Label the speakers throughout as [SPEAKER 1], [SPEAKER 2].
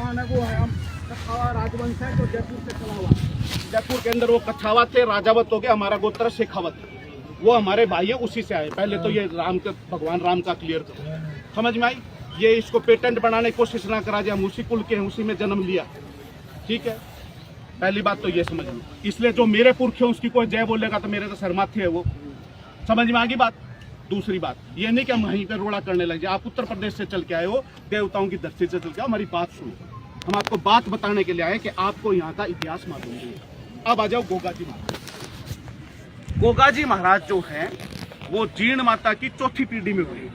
[SPEAKER 1] खानदान है वो है, हम कछावा राजवंश है जो जयपुर से चला हुआ। जयपुर के अंदर वो कछावा थे, राजावत हो गया, हमारा गोत्र शेखावत, वो हमारे भाई है, उसी से आए। पहले तो ये राम के भगवान राम का क्लियर करो, समझ में आई। ये इसको पेटेंट बनाने की कोशिश ना करा जाए, हम उसी कुल के हैं, उसी में जन्म लिया, ठीक है। पहली बात तो ये समझ में, इसलिए जो मेरे पुरखे उसकी कोई जय बोलेगा तो मेरे तो सरमाथे है वो, समझ में आ गई बात। दूसरी बात ये नहीं कि हम वहीं पर रोड़ा करने लग जाए। आप उत्तर प्रदेश से चल के आए हो, देवताओं की धरती से चल के, हमारी बात सुनो। हम आपको बात बताने के लिए आए कि आपको यहाँ का इतिहास मालूम नहीं है। अब आ जाओ गोगाजी महाराज। गोगाजी महाराज जो है वो जीण माता की चौथी पीढ़ी में हुए।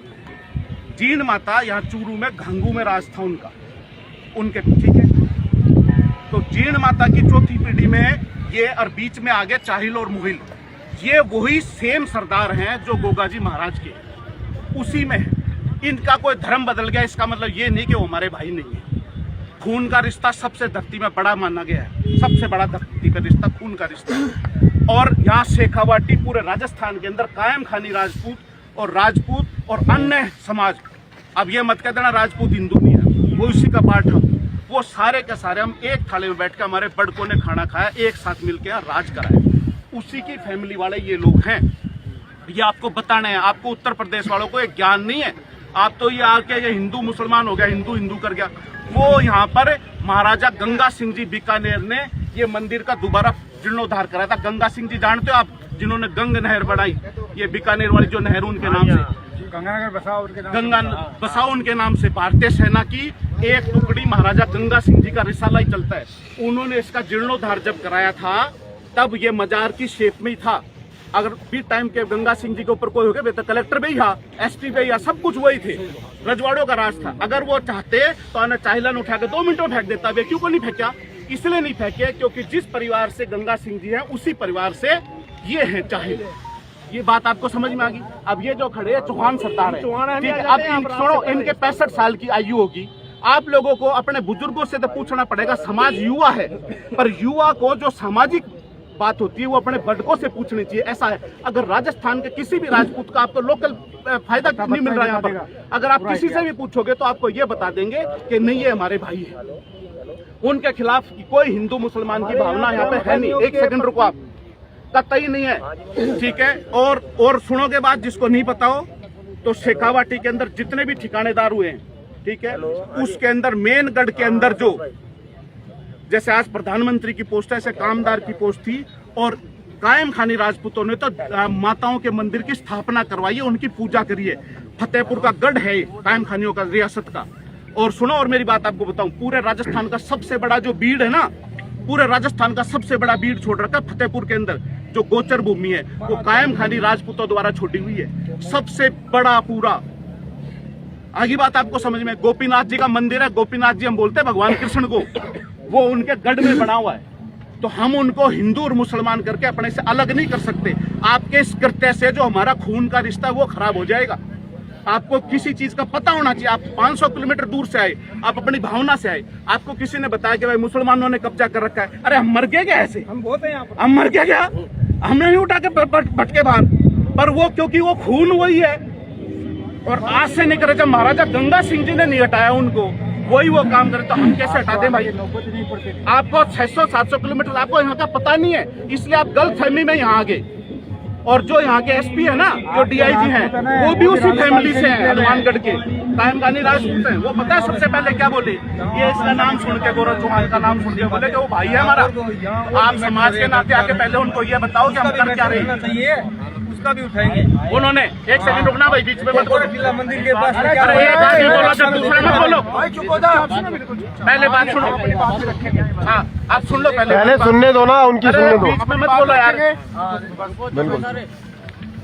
[SPEAKER 1] जीण माता यहाँ चूरू में घंगू में राज था उनका, उनके, ठीक है। तो जीण माता की चौथी पीढ़ी में ये, और बीच में आगे चाहिल और मुहिल, ये वही सेम सरदार हैं जो गोगाजी महाराज के, उसी में है। इनका कोई धर्म बदल गया इसका मतलब ये नहीं कि वो हमारे भाई नहीं है। खून का रिश्ता सबसे धरती में बड़ा माना गया है, सबसे बड़ा धरती का रिश्ता खून का रिश्ता है। और यहाँ शेखावाटी पूरे राजस्थान के अंदर कायम खानी राजपूत और अन्य समाज, अब ये मत कह देना राजपूत हिंदू नहीं है, वो इसी का पार्ट हम, वो सारे के सारे हम एक थाली में बैठ के, हमारे बड़कों ने खाना खाया, एक साथ मिलकर यहाँ राज कराया, उसी की फैमिली वाले ये लोग हैं। ये आपको बताना है, आपको उत्तर प्रदेश वालों को एक ज्ञान नहीं है। आप तो ये आके ये हिंदू मुसलमान हो गया, हिंदू हिंदू कर गया। वो यहाँ पर महाराजा गंगा सिंह जी बीकानेर ने ये मंदिर का दोबारा जीर्णोद्धार कराया था। गंगा सिंह जी जानते हो आप, जिन्होंने गंग नहर बनाई, ये बीकानेर वाली जो नहर उनके नाम से, गंगा बसाओ उनके नाम से। भारतीय सेना की एक टुकड़ी महाराजा गंगा सिंह जी का रिसाला ही चलता है, उन्होंने इसका जीर्णोद्धार जब कराया था तब ये मजार की शेप में ही था। अगर भी टाइम के गंगा सिंह जी के ऊपर कोई हो गया तो कलेक्टर भी था, एसपी भी था, सब कुछ वही थे, रजवाड़ों का राज था। अगर वो चाहते तो चाहिलन उठा के 2 मिनटों में फेंक देता। वे क्यों को नहीं फेंका? इसलिए नहीं फेंके क्योंकि जिस परिवार से गंगा सिंह जी हैं उसी परिवार से ये हैं चाहिल। ये बात आपको समझ में आ गई। अब ये जो खड़े चौहान सरदार है, ठीक है, अब सुनो, इनके 65 साल की आयु होगी। आप लोगों को अपने बुजुर्गों से तो पूछना पड़ेगा, समाज युवा है, पर युवा को जो सामाजिक बात होती है वो अपने बड़कों से पूछनी चाहिए। ऐसा है, अगर राजस्थान के किसी भी राजपूत का आपको लोकल फायदा नहीं मिल रहा है यहाँ पर, अगर आप किसी से भी पूछोगे तो आपको ये बता देंगे कि नहीं ये हमारे भाई है। उनके खिलाफ कोई हिंदू मुसलमान की भावना यहाँ पे है नहीं। एक सेकंड रुको, आप कतई नहीं है, ठीक है। और सुनोगे बात, जिसको नहीं पता हो तो शेखावाटी के अंदर जितने भी ठिकानेदार हुए हैं, ठीक है, उसके अंदर मेनगढ़ के अंदर जो, जैसे आज प्रधानमंत्री की पोस्ट है, ऐसे कामदार की पोस्ट थी। और कायम खानी राजपूतों ने तो माताओं के मंदिर की स्थापना करवाई है, उनकी पूजा करी है। फतेहपुर का गढ़ है कायम खानियों का, रियासत का। और सुनो, और मेरी बात आपको बताऊं, पूरे राजस्थान का सबसे बड़ा जो बीड़ है ना, पूरे राजस्थान का सबसे बड़ा बीड़ छोड़ रखा है फतेहपुर के अंदर। जो गोचर भूमि है वो कायम खानी राजपूतों द्वारा छोड़ी हुई है, सबसे बड़ा पूरा। आगे बात आपको समझ में, गोपीनाथ जी का मंदिर है, गोपीनाथ जी हम बोलते हैं भगवान कृष्ण को, वो उनके गढ़ में बना हुआ है। तो हम उनको हिंदू और मुसलमान करके अपने से अलग नहीं कर सकते। आपके इस कृत्य से जो हमारा खून का रिश्ता वो खराब हो जाएगा। आपको किसी चीज का पता होना चाहिए। आप 500 किलोमीटर दूर से आए, आप अपनी भावना से आए, आपको किसी ने बताया कि भाई मुसलमानों ने कब्जा कर रखा है। अरे हम मर गए क्या? ऐसे हम बहुत हैं, हम मर गए क्या? हमने नहीं उठा के भटके बाहर, पर वो क्योंकि वो खून वही है। और आज से नहीं करे, जब महाराजा गंगा सिंह जी ने नहीं हटाया उनको, वही वो काम करे तो हम कैसे हटा दें भाई? आपको 600-700 किलोमीटर आपको यहाँ का पता नहीं है, इसलिए आप गलत फहमी में यहाँ आ गए। और जो यहाँ के एसपी है ना, जो डीआईजी हैं, वो भी उसी फैमिली से हैं, हनुमानगढ़ के कायम खानी राजपूत हैं। वो पता है सबसे पहले क्या बोले? ये इसका नाम सुन के, गौरव चौहान का नाम सुन के बोले कि वो भाई है हमारा। आप समाज के नाते आके पहले उनको ये बताओ कि हम कर क्या रहे हैं, उसका भी उठाएंगे। उन्होंने, एक सेकंड रुकना भाई, बीच में मत बोलो। जिला मंदिर के पास अरे एक आदमी बोलो, जब दूसरे मत बोलो, पहले बात सुनो। हाँ, आप सुन लो, पहले सुनने दो ना, उनकी सुनने दो, बीच में मत बोलो यार।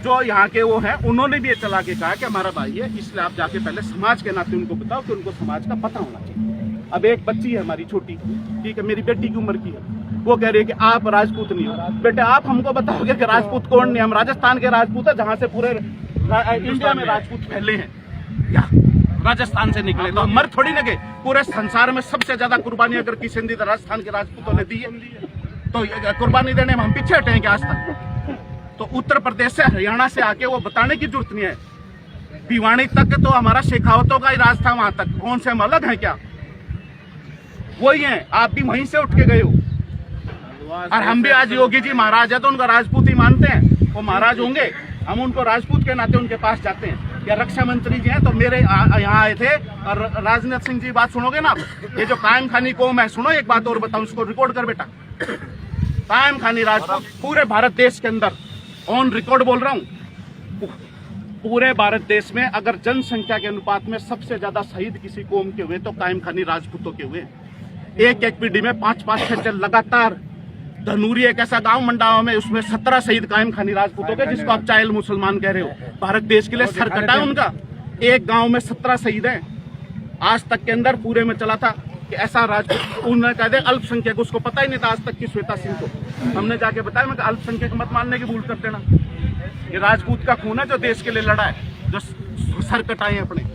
[SPEAKER 1] जो यहाँ के वो हैं, उन्होंने भी ये चला के कहा कि हमारा भाई है, इसलिए आप जाके पहले समाज के नाते उनको बताओ कि उनको समाज का पता होना चाहिए। अब एक बच्ची है हमारी छोटी, ठीक है, मेरी बेटी की उम्र की है, वो कह रही है कि आप राजपूत नहीं हो। बेटे आप हमको बताओगे कि राजपूत कौन नहीं? हम राजस्थान के राजपूत है, जहाँ से पूरे इंडिया में राजपूत फैले हैं, या राजस्थान से निकले। तो हम मर थोड़ी न गए। पूरे संसार में सबसे ज्यादा कुर्बानी अगर किसी ने दी तो राजस्थान के राजपूतों ने दी है। तो कुर्बानी देने में हम पीछे हटे हैं क्या आज तक? तो उत्तर प्रदेश से, हरियाणा से आके वो बताने की जरूरत नहीं है। भिवानी तक तो हमारा शेखावतों का ही राज था, वहां तक कौन से हम अलग हैं क्या? वही हैं, आप भी वहीं से उठ के गए हो। और हम भी आज योगी जी महाराज है तो उनका राजपूत ही मानते हैं, वो महाराज होंगे, हम उनको राजपूत के नाते उनके पास जाते हैं। या रक्षा मंत्री जी हैं तो मेरे यहाँ आए थे। और राजनाथ सिंह जी बात सुनोगे ना, ये जो कायम खानी कौम है, सुनो एक बात और बताऊं, उसको रिकॉर्ड कर बेटा। कायम खानी राजपूत पूरे भारत देश के अंदर ऑन रिकॉर्ड बोल रहा हूं, पूरे भारत देश में अगर जनसंख्या के अनुपात में सबसे ज्यादा शहीद किसी कौम के हुए तो कायम खानी राजपूतों के हुए। एक एक पीढ़ी में 5-5 6 लगातार। धनूरी एक ऐसा गांव मंडावा में, उसमें 17 शहीद कायम खानी राजपूतों के, जिसको आप चाइल्ड मुसलमान कह रहे हो। भारत देश के लिए सर कटा है उनका। एक गांव में 17 शहीद हैं। आज तक के अंदर पूरे में चला था कि ऐसा राजपूत, उन्होंने कह दिया अल्पसंख्यक, उसको पता ही नहीं था आज तक की श्वेता सिंह को। हमने जाके बताया, मैं अल्पसंख्यक मत मानने की भूल कर देना। ये राजपूत का खून है जो देश के लिए लड़ा है, जो सर कटाए अपने।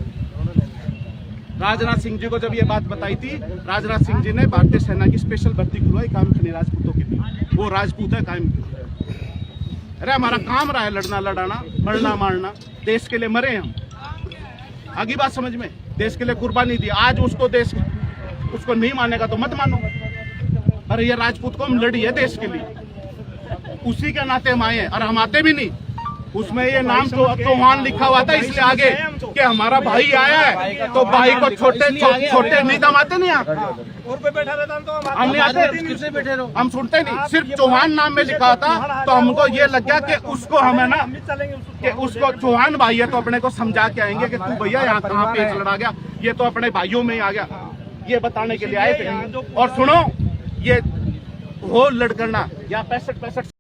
[SPEAKER 1] राजनाथ सिंह जी को जब ये बात बताई थी, राजनाथ सिंह जी ने भारतीय सेना की स्पेशल भर्ती खुलवाई कायम खानी राजपूतों के लिए। वो राजपूत है कायम। अरे हमारा काम रहा है लड़ना लड़ाना, मरना मारना, देश के लिए मरे हम। आगे बात समझ में, देश के लिए कुर्बानी दी। आज उसको देश उसको नहीं मानेगा तो मत मानो। अरे ये राजपूत कौम लड़ी है देश के लिए, उसी के नाते हम आए हैं। और हम आते भी नहीं, उसमें ये नाम चौहान लिखा हुआ था इसलिए आगे कि हमारा भाई आया है, तो भाई को छोटे नहीं दमाते नहीं। हम नहीं आते, हम सुनते नहीं। सिर्फ चौहान नाम में लिखा था तो हमको ये लग गया कि उसको हमें ना, कि उसको चौहान भाई है तो अपने को समझा के आएंगे कि तू भैया यहाँ कहाँ पेच लड़ा गया, ये तो अपने भाइयों में ही आ गया, ये बताने के लिए आए थे। और सुनो, ये हो लड़कना या 65